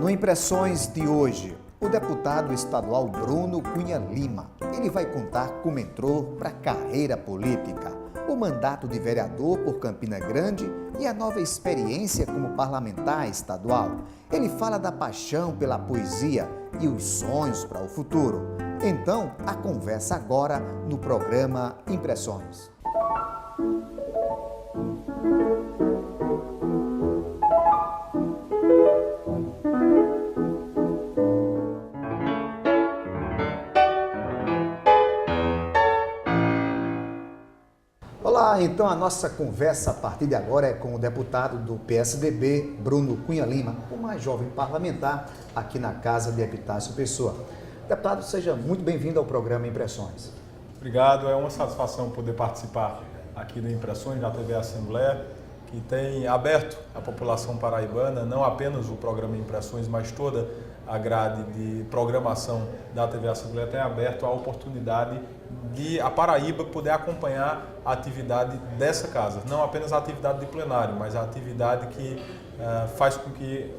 No Impressões de hoje, o deputado estadual Bruno Cunha Lima, ele vai contar como entrou para a carreira política, o mandato de vereador por Campina Grande e a nova experiência como parlamentar estadual. Ele fala da paixão pela poesia e os sonhos para o futuro. Então, a conversa agora no programa Impressões. Olá, então a nossa conversa a partir de agora é com o deputado do PSDB, Bruno Cunha Lima, o mais jovem parlamentar aqui na Casa de Epitácio Pessoa. Deputado, seja muito bem-vindo ao programa Impressões. Obrigado, é uma satisfação poder participar aqui do Impressões da TV Assembleia, que tem aberto à população paraibana, não apenas o programa Impressões, mas toda a grade de programação da TV Assembleia tem aberto a oportunidade de a Paraíba poder acompanhar a atividade dessa casa. Não apenas a atividade de plenário, mas a atividade que faz com que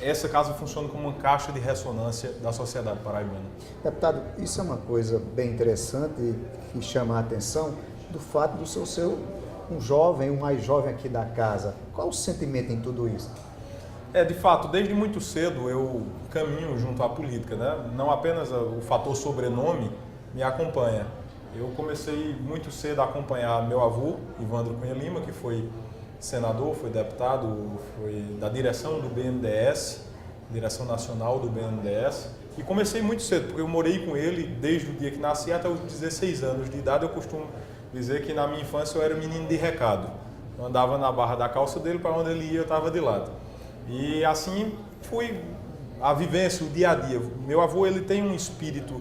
essa casa funcione como uma caixa de ressonância da sociedade paraibana. Deputado, isso é uma coisa bem interessante que chama a atenção do fato do seu ser um jovem, o mais jovem aqui da casa. Qual o sentimento em tudo isso? De fato, desde muito cedo eu caminho junto à política, né? Não apenas o fator sobrenome me acompanha. Eu comecei muito cedo a acompanhar meu avô, Ivandro Cunha Lima, que foi senador, foi deputado, foi da direção do BNDES, direção nacional do BNDES, e comecei muito cedo, porque eu morei com ele desde o dia que nasci até os 16 anos de idade. Eu costumo dizer que na minha infância eu era menino de recado. Eu andava na barra da calça dele, para onde ele ia eu estava de lado. E assim fui a vivência, o dia a dia. Meu avô ele tem um espírito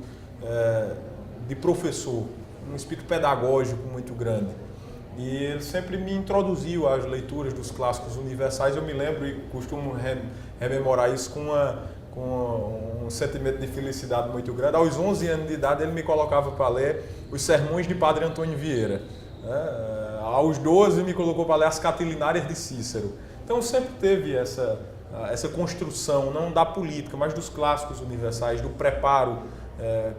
de professor, um espírito pedagógico muito grande. E ele sempre me introduziu às leituras dos clássicos universais. Eu me lembro e costumo rememorar isso com um sentimento de felicidade muito grande. Aos 11 anos de idade ele me colocava para ler os sermões de Padre Antônio Vieira. Aos 12 me colocou para ler as Catilinárias de Cícero. Então sempre teve essa construção, não da política, mas dos clássicos universais, do preparo,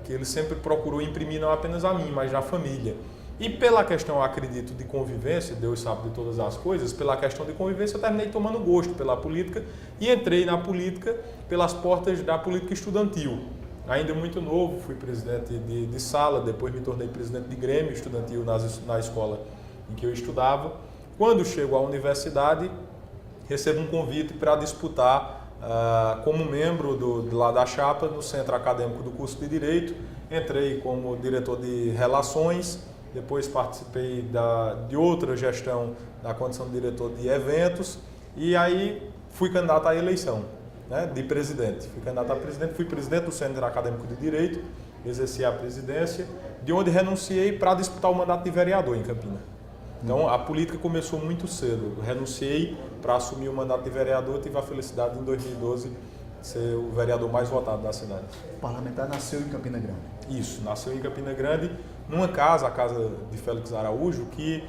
que ele sempre procurou imprimir não apenas a mim, mas à família. E pela questão, acredito, de convivência, Deus sabe de todas as coisas, pela questão de convivência eu terminei tomando gosto pela política e entrei na política pelas portas da política estudantil. Ainda muito novo, fui presidente de sala, depois me tornei presidente de grêmio estudantil na escola em que eu estudava. Quando chego à universidade, recebo um convite para disputar como membro lá da chapa no Centro Acadêmico do curso de Direito. Entrei como diretor de Relações, depois participei de outra gestão na condição de diretor de eventos e aí fui candidato à eleição, né, de presidente. Fui candidato a presidente, fui presidente do Centro Acadêmico de Direito, exerci a presidência, de onde renunciei para disputar o mandato de vereador em Campina. Então, a política começou muito cedo. Eu renunciei para assumir o mandato de vereador, tive a felicidade em 2012 de ser o vereador mais votado da cidade. O parlamentar nasceu em Campina Grande. Isso, nasceu em Campina Grande, numa casa, a casa de Félix Araújo, que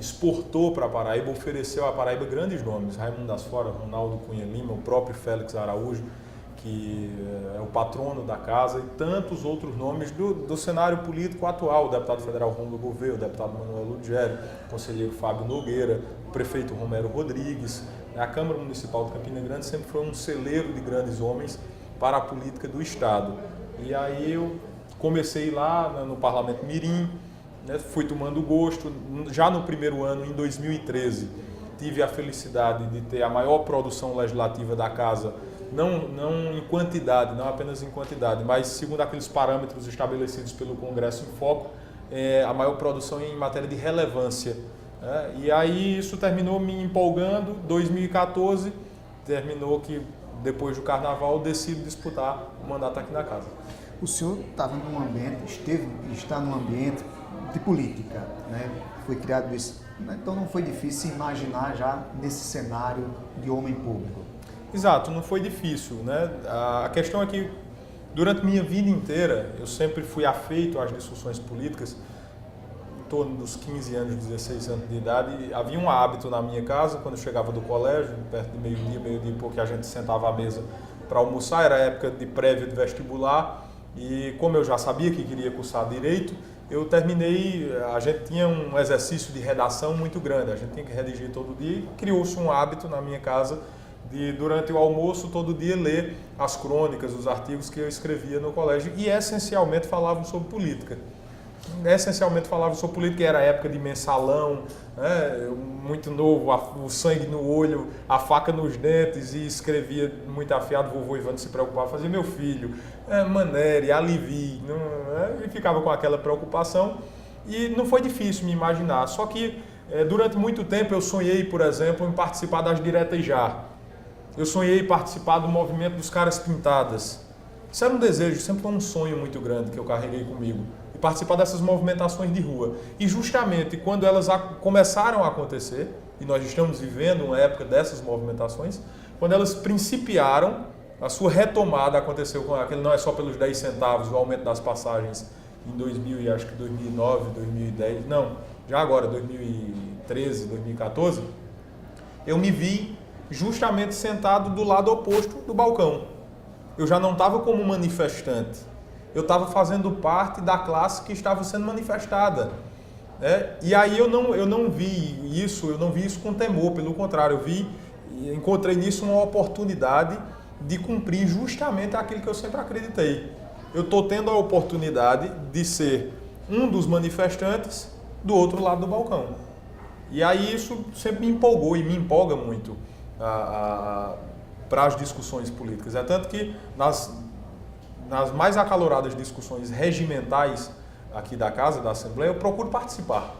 exportou para a Paraíba, ofereceu à Paraíba grandes nomes. Raimundo das Fora, Ronaldo Cunha Lima, o próprio Félix Araújo, que é o patrono da casa, e tantos outros nomes do cenário político atual, o deputado federal Rômulo Gouveia, o deputado Manuel Lugero, o conselheiro Fábio Nogueira, o prefeito Romero Rodrigues. A Câmara Municipal de Campina Grande sempre foi um celeiro de grandes homens para a política do Estado. E aí eu comecei lá no Parlamento Mirim, né, fui tomando gosto. Já no primeiro ano, em 2013, tive a felicidade de ter a maior produção legislativa da casa, não em quantidade, não apenas em quantidade, mas segundo aqueles parâmetros estabelecidos pelo Congresso em Foco, a maior produção em matéria de relevância. E aí isso terminou me empolgando. 2014 terminou que depois do Carnaval decido disputar o mandato aqui na casa. O senhor estava num ambiente, está num ambiente de política, né? Foi criado isso, então não foi difícil imaginar já nesse cenário de homem público. Exato, não foi difícil, né? A questão é que durante minha vida inteira eu sempre fui afeito às discussões políticas. torno dos 15 anos, 16 anos de idade, havia um hábito na minha casa, quando eu chegava do colégio, perto de meio-dia e pouco, a gente sentava à mesa para almoçar, era a época de prévia de vestibular, e como eu já sabia que queria cursar Direito, eu terminei, a gente tinha um exercício de redação muito grande, a gente tinha que redigir todo dia, e criou-se um hábito na minha casa de, durante o almoço, todo dia ler as crônicas, os artigos que eu escrevia no colégio, e essencialmente falavam sobre política. Era a época de mensalão, né? Muito novo, o sangue no olho, a faca nos dentes, e escrevia muito afiado, vovô Ivandro se preocupava, fazia meu filho, manere, alivie, e ficava com aquela preocupação, e não foi difícil me imaginar, só que durante muito tempo eu sonhei, por exemplo, em participar das Diretas Já, eu sonhei em participar do movimento dos Caras Pintadas, isso era um desejo, sempre foi um sonho muito grande que eu carreguei comigo, participar dessas movimentações de rua. E justamente quando elas começaram a acontecer, e nós estamos vivendo uma época dessas movimentações, quando elas principiaram, a sua retomada aconteceu com aquele, não é só pelos 10 centavos, o aumento das passagens em 2000 e acho que 2009, 2010, não, já agora, 2013, 2014, eu me vi justamente sentado do lado oposto do balcão. Eu já não estava como manifestante, eu estava fazendo parte da classe que estava sendo manifestada. E aí eu não vi isso com temor, pelo contrário, encontrei nisso uma oportunidade de cumprir justamente aquilo que eu sempre acreditei. Eu estou tendo a oportunidade de ser um dos manifestantes do outro lado do balcão. E aí isso sempre me empolgou e me empolga muito para as discussões políticas. É tanto que nas mais acaloradas discussões regimentais aqui da Casa, da Assembleia, eu procuro participar.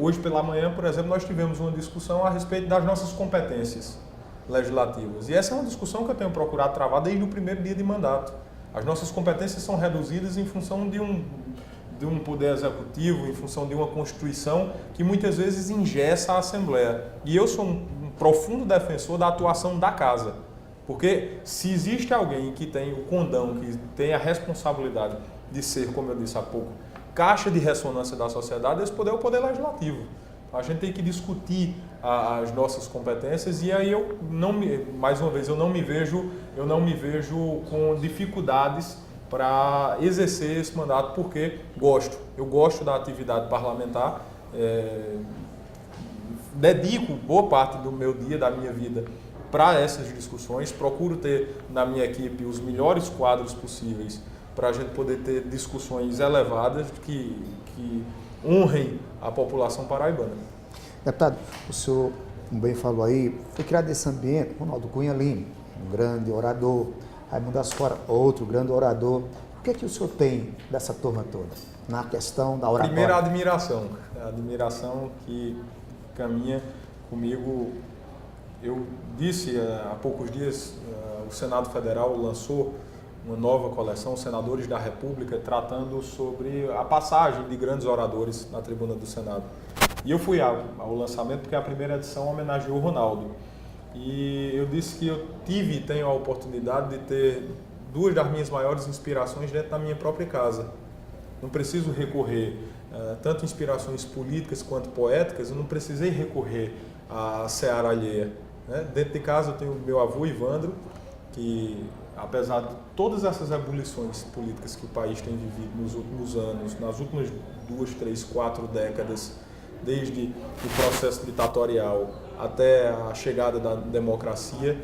Hoje pela manhã, por exemplo, nós tivemos uma discussão a respeito das nossas competências legislativas. E essa é uma discussão que eu tenho procurado travar desde o primeiro dia de mandato. As nossas competências são reduzidas em função de um poder executivo, em função de uma Constituição que muitas vezes engessa a Assembleia. E eu sou um profundo defensor da atuação da Casa. Porque se existe alguém que tem o condão, que tem a responsabilidade de ser, como eu disse há pouco, caixa de ressonância da sociedade, esse poder é o poder legislativo. A gente tem que discutir as nossas competências e aí mais uma vez, eu não me vejo com dificuldades para exercer esse mandato, porque eu gosto da atividade parlamentar, dedico boa parte do meu dia, da minha vida, para essas discussões, procuro ter na minha equipe os melhores quadros possíveis para a gente poder ter discussões elevadas que honrem a população paraibana. Deputado, o senhor, como bem falou aí, foi criado nesse ambiente, Ronaldo Cunha Lima, um grande orador, Raimundo Asfora, outro grande orador. O que é que o senhor tem dessa turma toda na questão da oratória? Primeiro, a admiração que caminha comigo. Eu disse há poucos dias, o Senado Federal lançou uma nova coleção, Senadores da República, tratando sobre a passagem de grandes oradores na tribuna do Senado. E eu fui ao lançamento porque a primeira edição homenageou o Ronaldo. E eu disse que eu tenho a oportunidade de ter duas das minhas maiores inspirações dentro da minha própria casa. Não preciso recorrer tanto inspirações políticas quanto poéticas, eu não precisei recorrer à seara alheia. Dentro de casa eu tenho meu avô Ivandro, que apesar de todas essas ebulições políticas que o país tem vivido nos últimos anos, nas últimas 2, 3, 4 décadas, desde o processo ditatorial até a chegada da democracia,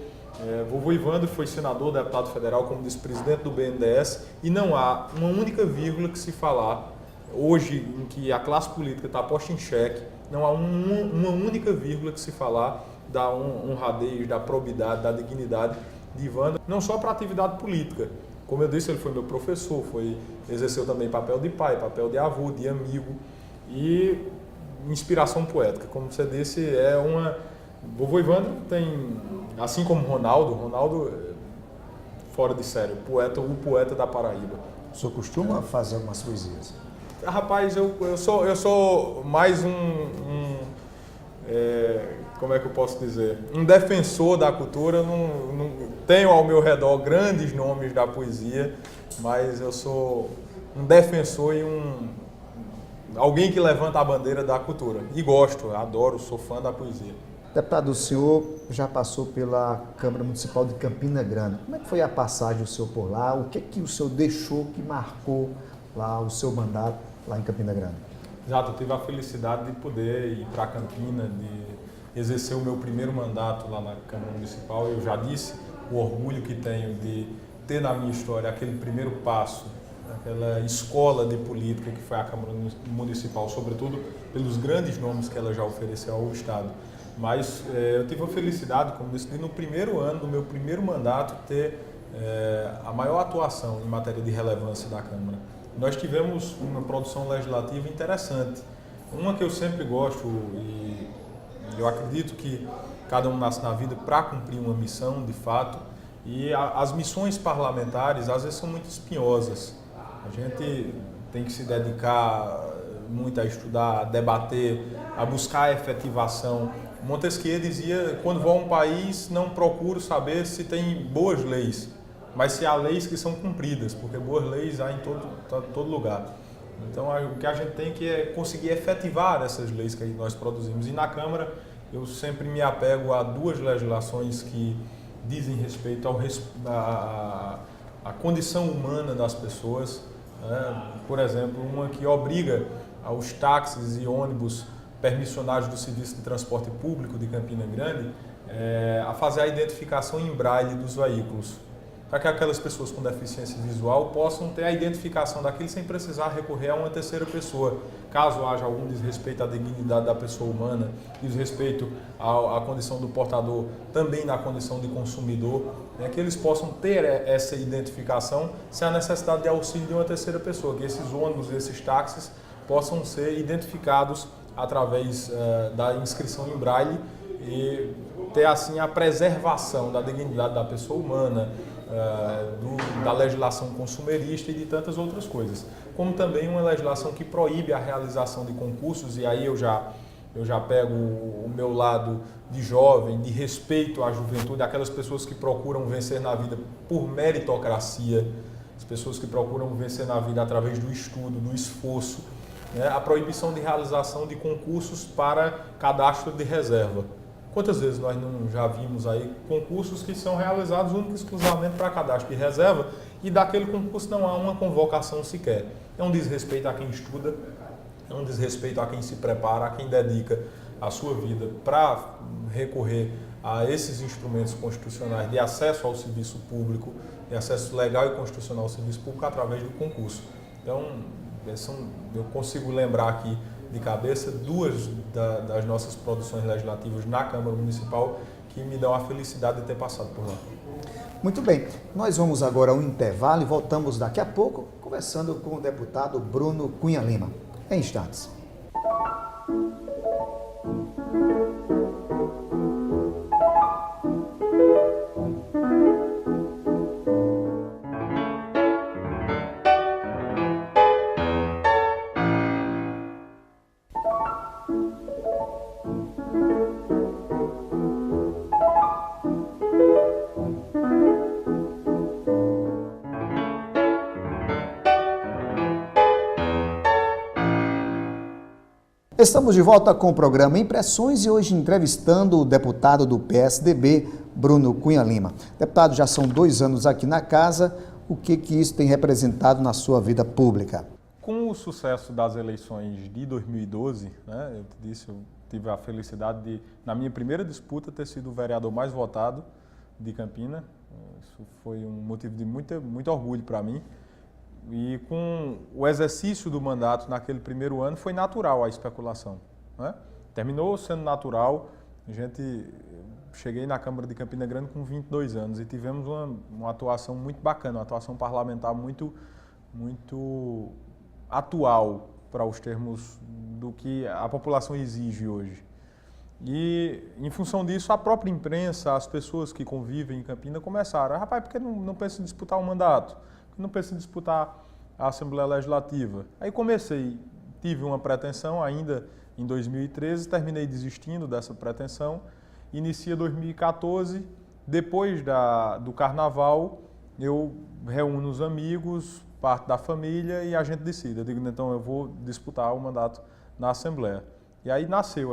vovô Ivandro foi senador, deputado federal, como vice-presidente do BNDES, e não há uma única vírgula que se falar, hoje em que a classe política está posta em xeque, não há uma única vírgula que se falar da honradez, da probidade, da dignidade de Ivandro, não só para a atividade política. Como eu disse, ele foi meu professor, exerceu também papel de pai, papel de avô, de amigo e inspiração poética. Como você disse, vovô Ivandro tem, assim como Ronaldo fora de sério, o poeta da Paraíba. O senhor costuma fazer algumas poesias? Rapaz, eu sou mais como é que eu posso dizer? Um defensor da cultura. Não tenho ao meu redor grandes nomes da poesia, mas eu sou um defensor e alguém que levanta a bandeira da cultura. E gosto, adoro, sou fã da poesia. Deputado, o senhor já passou pela Câmara Municipal de Campina Grande. Como é que foi a passagem do senhor por lá? O que o senhor deixou que marcou lá o seu mandato lá em Campina Grande? Exato, eu tive a felicidade de poder ir para Campina, de exercer o meu primeiro mandato lá na Câmara Municipal. Eu já disse o orgulho que tenho de ter na minha história aquele primeiro passo, aquela escola de política que foi a Câmara Municipal, sobretudo pelos grandes nomes que ela já ofereceu ao Estado. Mas eu tive a felicidade, como disse, de no primeiro ano do meu primeiro mandato ter a maior atuação em matéria de relevância da Câmara. Nós tivemos uma produção legislativa interessante, uma que eu sempre gosto e eu acredito que cada um nasce na vida para cumprir uma missão, de fato, e as missões parlamentares às vezes são muito espinhosas. A gente tem que se dedicar muito a estudar, a debater, a buscar a efetivação. Montesquieu dizia, quando vou a um país, não procuro saber se tem boas leis, mas se há leis que são cumpridas, porque boas leis há em todo lugar. Então, o que a gente tem que é conseguir efetivar essas leis que nós produzimos. E na Câmara, eu sempre me apego a duas legislações que dizem respeito à condição humana das pessoas. Por exemplo, uma que obriga aos táxis e ônibus permissionários do Serviço de Transporte Público de Campina Grande a fazer a identificação em braille dos veículos, para que aquelas pessoas com deficiência visual possam ter a identificação daquilo sem precisar recorrer a uma terceira pessoa. Caso haja algum desrespeito à dignidade da pessoa humana, desrespeito à condição do portador, também na condição de consumidor, que eles possam ter essa identificação sem a necessidade de auxílio de uma terceira pessoa, que esses ônibus, esses táxis possam ser identificados através da inscrição em braille e ter assim a preservação da dignidade da pessoa humana, da legislação consumerista e de tantas outras coisas. Como também uma legislação que proíbe a realização de concursos, e aí eu já pego o meu lado de jovem, de respeito à juventude, aquelas pessoas que procuram vencer na vida por meritocracia, as pessoas que procuram vencer na vida através do estudo, do esforço, a proibição de realização de concursos para cadastro de reserva. Quantas vezes nós não já vimos aí concursos que são realizados única e exclusivamente para cadastro de reserva e daquele concurso não há uma convocação sequer. É um desrespeito a quem estuda, é um desrespeito a quem se prepara, a quem dedica a sua vida para recorrer a esses instrumentos constitucionais de acesso ao serviço público, de acesso legal e constitucional ao serviço público através do concurso. Então, eu consigo lembrar aqui de cabeça duas das nossas produções legislativas na Câmara Municipal que me dão a felicidade de ter passado por lá. Muito bem, nós vamos agora a um intervalo e voltamos daqui a pouco conversando com o deputado Bruno Cunha Lima. Em instantes. Estamos de volta com o programa Impressões e hoje entrevistando o deputado do PSDB, Bruno Cunha Lima. Deputado, já são 2 anos aqui na casa, o que isso tem representado na sua vida pública? Com o sucesso das eleições de 2012, eu te disse, eu tive a felicidade de, na minha primeira disputa, ter sido o vereador mais votado de Campina. Isso foi um motivo de muito orgulho para mim. E com o exercício do mandato naquele primeiro ano foi natural a especulação. Terminou sendo natural. Cheguei na Câmara de Campina Grande com 22 anos e tivemos uma atuação muito bacana, uma atuação parlamentar muito atual para os termos do que a população exige hoje. E, em função disso, a própria imprensa, as pessoas que convivem em Campina começaram, rapaz, por que não pensa em disputar um mandato? Por que não pensa em disputar a Assembleia Legislativa? Aí tive uma pretensão ainda em 2013, terminei desistindo dessa pretensão, inicia 2014, depois do Carnaval, eu reúno os amigos, parte da família e a gente decide. Eu digo, então eu vou disputar o mandato na Assembleia. E aí nasceu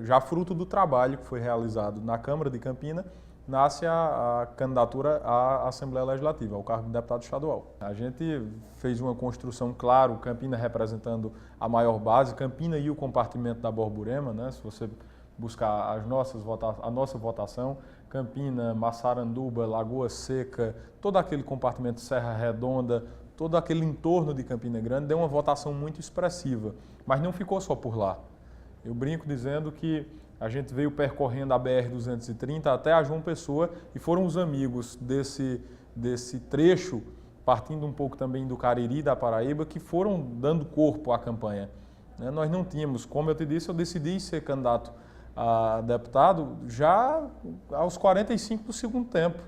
já fruto do trabalho que foi realizado na Câmara de Campina, nasce a candidatura à Assembleia Legislativa, ao cargo de deputado estadual. A gente fez uma construção, claro, Campina representando a maior base, Campina e o compartimento da Borborema, né? Se você buscar a nossa votação, Campina, Massaranduba, Lagoa Seca, todo aquele compartimento Serra Redonda, todo aquele entorno de Campina Grande, deu uma votação muito expressiva, mas não ficou só por lá. Eu brinco dizendo que a gente veio percorrendo a BR-230 até a João Pessoa e foram os amigos desse trecho, partindo um pouco também do Cariri, da Paraíba, que foram dando corpo à campanha. Nós não tínhamos, como eu te disse, eu decidi ser candidato a deputado já aos 45 do segundo tempo.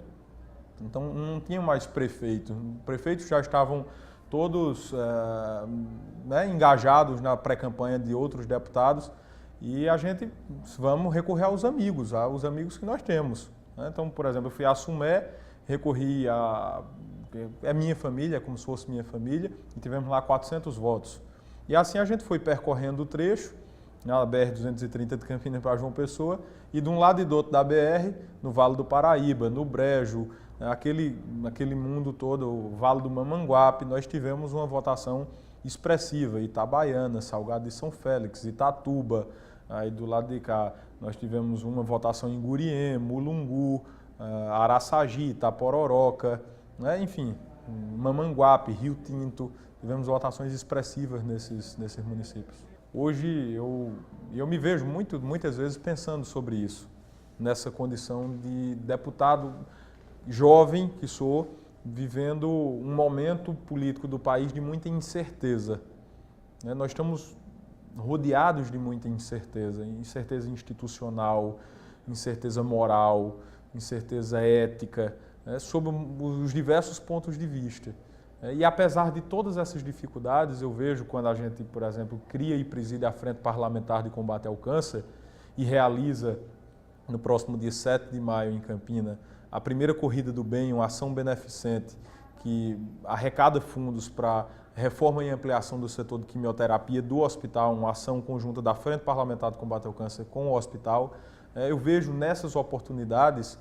Então não tinha mais prefeito. Prefeitos já estavam todos engajados na pré-campanha de outros deputados. E a gente vamos recorrer aos amigos que nós temos. Então, por exemplo, eu fui a Sumé, recorri é minha família, é como se fosse minha família, e tivemos lá 400 votos. E assim a gente foi percorrendo o trecho, na BR-230 de Campinas para João Pessoa, e de um lado e do outro da BR, no Vale do Paraíba, no Brejo, aquele mundo todo, o Vale do Mamanguape, nós tivemos uma votação expressiva, Itabaiana, Salgado de São Félix, Itatuba, aí do lado de cá nós tivemos uma votação em Guriem, Mulungu, Araçagi, Itapororoca, enfim, Mamanguape, Rio Tinto, tivemos votações expressivas nesses municípios. Hoje eu me vejo muitas vezes pensando sobre isso, nessa condição de deputado jovem que sou, vivendo um momento político do país de muita incerteza. Nós estamos rodeados de muita incerteza, incerteza institucional, incerteza moral, incerteza ética, sob os diversos pontos de vista. E apesar de todas essas dificuldades, eu vejo quando a gente, por exemplo, cria e preside a Frente Parlamentar de Combate ao Câncer e realiza no próximo dia 7 de maio em Campina a primeira Corrida do Bem, uma ação beneficente que arrecada fundos para reforma e ampliação do setor de quimioterapia do hospital, uma ação conjunta da Frente Parlamentar de Combate ao Câncer com o hospital. Eu vejo nessas oportunidades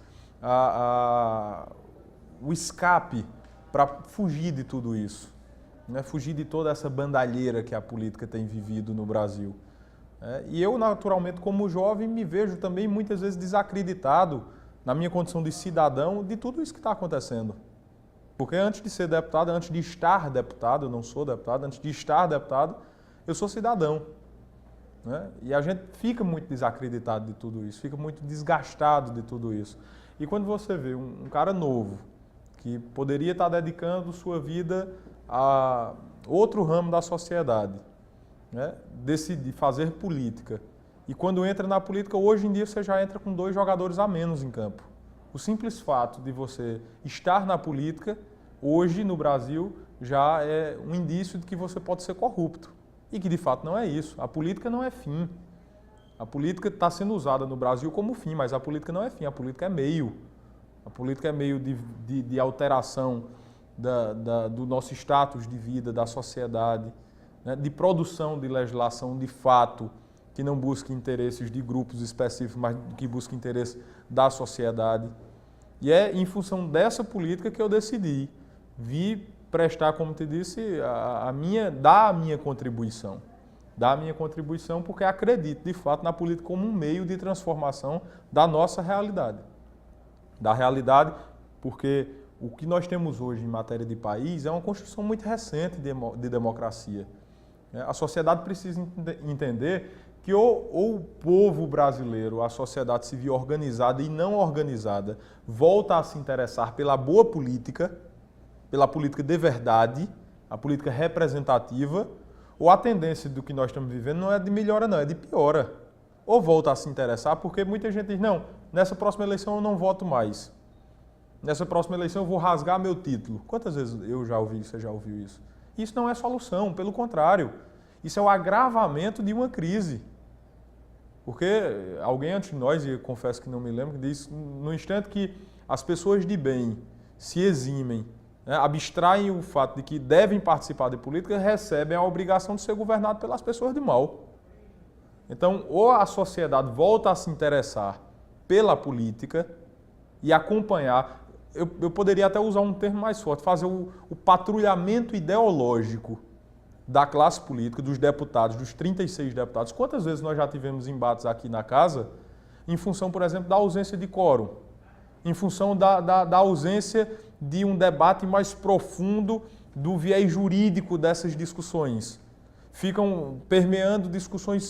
o escape para fugir de tudo isso, fugir de toda essa bandalheira que a política tem vivido no Brasil. E eu, naturalmente, como jovem, me vejo também muitas vezes desacreditado na minha condição de cidadão de tudo isso que está acontecendo. Porque antes de ser deputado, antes de estar deputado, eu não sou deputado, antes de estar deputado, eu sou cidadão. E a gente fica muito desacreditado de tudo isso, fica muito desgastado de tudo isso. E quando você vê um cara novo, que poderia estar dedicando sua vida a outro ramo da sociedade, decide fazer política. E quando entra na política, hoje em dia você já entra com 2 jogadores a menos em campo. O simples fato de você estar na política, hoje no Brasil, já é um indício de que você pode ser corrupto. E que de fato não é isso. A política não é fim. A política está sendo usada no Brasil como fim, mas a política não é fim, a política é meio. A política é meio de alteração do nosso status de vida, da sociedade, de produção de legislação de fato, que não busque interesses de grupos específicos, mas que busque interesse da sociedade. E é em função dessa política que eu decidi vir prestar, como te disse, dar a minha contribuição. Dar a minha contribuição porque acredito, de fato, na política como um meio de transformação da nossa realidade. Da realidade, porque o que nós temos hoje em matéria de país é uma construção muito recente de democracia. A sociedade precisa entender que ou o povo brasileiro, a sociedade civil organizada e não organizada, volta a se interessar pela boa política de verdade, a política representativa, ou a tendência do que nós estamos vivendo não é de melhora, não, é de piora. Ou volta a se interessar, porque muita gente diz, não, nessa próxima eleição eu não voto mais. Nessa próxima eleição eu vou rasgar meu título. Quantas vezes eu já ouvi, você já ouviu isso? Isso não é solução, pelo contrário. Isso é o agravamento de uma crise. Porque alguém antes de nós, e eu confesso que não me lembro, que diz, no instante que as pessoas de bem se eximem né, abstraem o fato de que devem participar de política, recebem a obrigação de ser governado pelas pessoas de mal. Então, ou a sociedade volta a se interessar pela política e acompanhar, eu poderia até usar um termo mais forte, fazer o patrulhamento ideológico da classe política, dos deputados, dos 36 deputados. Quantas vezes nós já tivemos embates aqui na casa em função, por exemplo, da ausência de quórum, em função da ausência de um debate mais profundo do viés jurídico dessas discussões. Ficam permeando discussões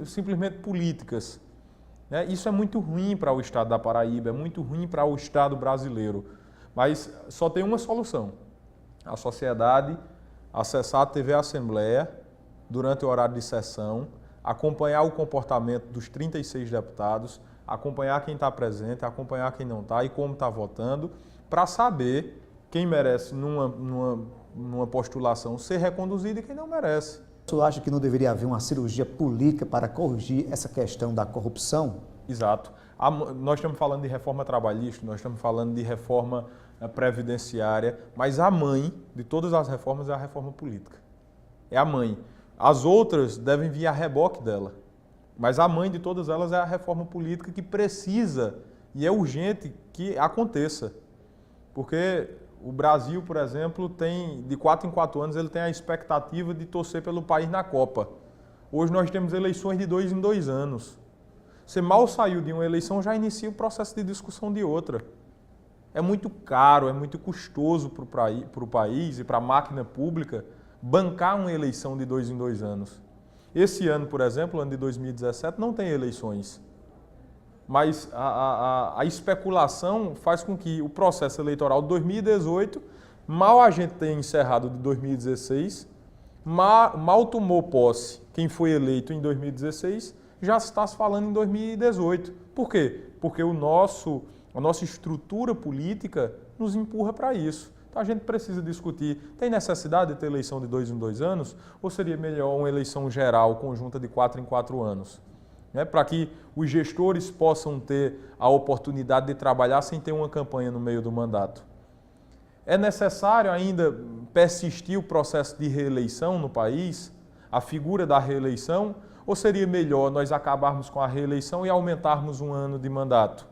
simplesmente políticas. Né? Isso é muito ruim para o Estado da Paraíba, é muito ruim para o Estado brasileiro. Mas só tem uma solução. A sociedade acessar a TV Assembleia durante o horário de sessão, acompanhar o comportamento dos 36 deputados, acompanhar quem está presente, acompanhar quem não está e como está votando, para saber quem merece numa postulação ser reconduzido e quem não merece. O senhor acha que não deveria haver uma cirurgia política para corrigir essa questão da corrupção? Exato. Nós estamos falando de reforma trabalhista, nós estamos falando de reforma previdenciária, mas a mãe de todas as reformas é a reforma política. É a mãe. As outras devem vir a reboque dela, mas a mãe de todas elas é a reforma política que precisa e é urgente que aconteça. Porque o Brasil, por exemplo, tem de 4 em 4 anos ele tem a expectativa de torcer pelo país na Copa. Hoje nós temos eleições de 2 em 2 anos. Você mal saiu de uma eleição, já inicia o processo de discussão de outra. É muito caro, é muito custoso para o país e para a máquina pública bancar uma eleição de 2 em 2 anos. Esse ano, por exemplo, ano de 2017, não tem eleições. Mas a especulação faz com que o processo eleitoral de 2018, mal a gente tenha encerrado de 2016, mal tomou posse quem foi eleito em 2016, já se está se falando em 2018. Por quê? Porque a nossa estrutura política nos empurra para isso. Então a gente precisa discutir, tem necessidade de ter eleição de 2 em 2 anos ou seria melhor uma eleição geral, conjunta de 4 em 4 anos? Né? Para que os gestores possam ter a oportunidade de trabalhar sem ter uma campanha no meio do mandato. É necessário ainda persistir o processo de reeleição no país, a figura da reeleição, ou seria melhor nós acabarmos com a reeleição e aumentarmos um ano de mandato?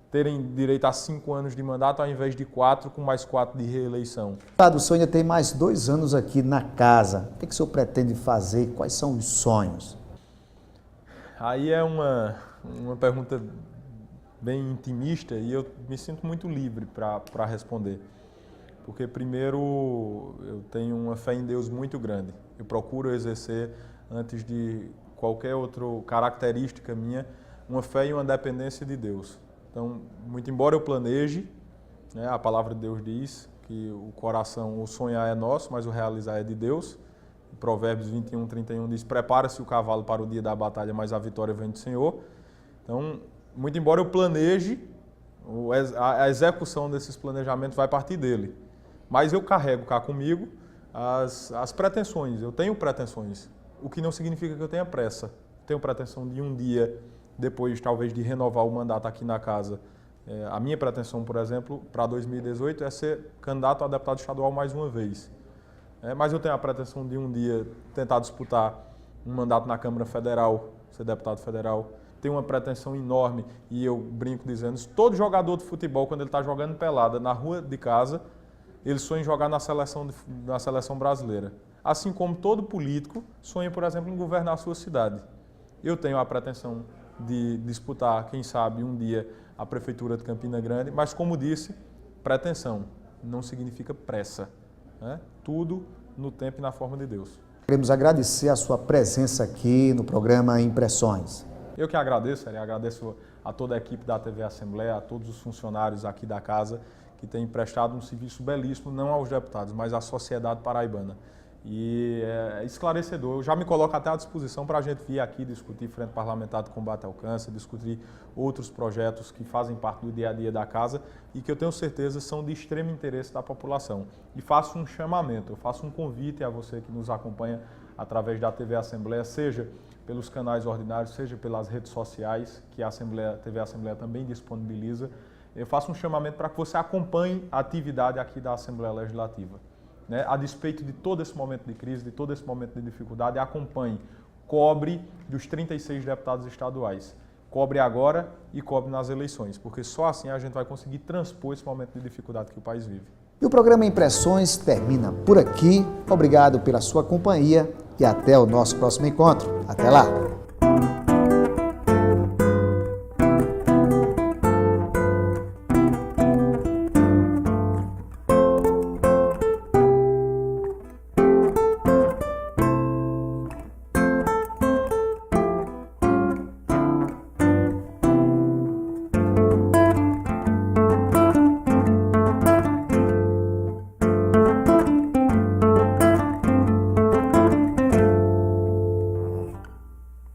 Terem direito a 5 anos de mandato ao invés de 4, com mais 4 de reeleição. O senhor ainda tem mais 2 anos aqui na casa. O que o senhor pretende fazer? Quais são os sonhos? Aí é uma pergunta bem intimista e eu me sinto muito livre para responder. Porque, primeiro, eu tenho uma fé em Deus muito grande. Eu procuro exercer, antes de qualquer outra característica minha, uma fé e uma dependência de Deus. Então, muito embora eu planeje, né, a palavra de Deus diz que o sonhar é nosso, mas o realizar é de Deus. Provérbios 21, 31 diz, prepara-se o cavalo para o dia da batalha, mas a vitória vem do Senhor. Então, muito embora eu planeje, a execução desses planejamentos vai partir dele. Mas eu carrego cá comigo as pretensões, eu tenho pretensões, o que não significa que eu tenha pressa. Eu tenho pretensão de um dia, depois talvez de renovar o mandato aqui na casa. A minha pretensão, por exemplo, para 2018 é ser candidato a deputado estadual mais uma vez. Mas eu tenho a pretensão de um dia tentar disputar um mandato na Câmara Federal, ser deputado federal. Tenho uma pretensão enorme e eu brinco dizendo isso, todo jogador de futebol, quando ele está jogando pelada na rua de casa, ele sonha em jogar na seleção brasileira. Assim como todo político sonha, por exemplo, em governar a sua cidade. Eu tenho a pretensão de disputar, quem sabe, um dia a Prefeitura de Campina Grande, mas como disse, pretensão não significa pressa. Né? Tudo no tempo e na forma de Deus. Queremos agradecer a sua presença aqui no programa Impressões. Eu que agradeço, agradeço a toda a equipe da TV Assembleia, a todos os funcionários aqui da casa que têm prestado um serviço belíssimo, não aos deputados, mas à sociedade paraibana. E é esclarecedor, eu já me coloco até à disposição para a gente vir aqui discutir Frente Parlamentar de Combate ao Câncer, discutir outros projetos que fazem parte do dia a dia da casa e que eu tenho certeza são de extremo interesse da população. E faço um chamamento, eu faço um convite a você que nos acompanha através da TV Assembleia, seja pelos canais ordinários, seja pelas redes sociais, que a TV Assembleia também disponibiliza, eu faço um chamamento para que você acompanhe a atividade aqui da Assembleia Legislativa. Né? A despeito de todo esse momento de crise, de todo esse momento de dificuldade, acompanhe, cobre dos 36 deputados estaduais. Cobre agora e cobre nas eleições, porque só assim a gente vai conseguir transpor esse momento de dificuldade que o país vive. E o programa Impressões termina por aqui. Obrigado pela sua companhia e até o nosso próximo encontro. Até lá!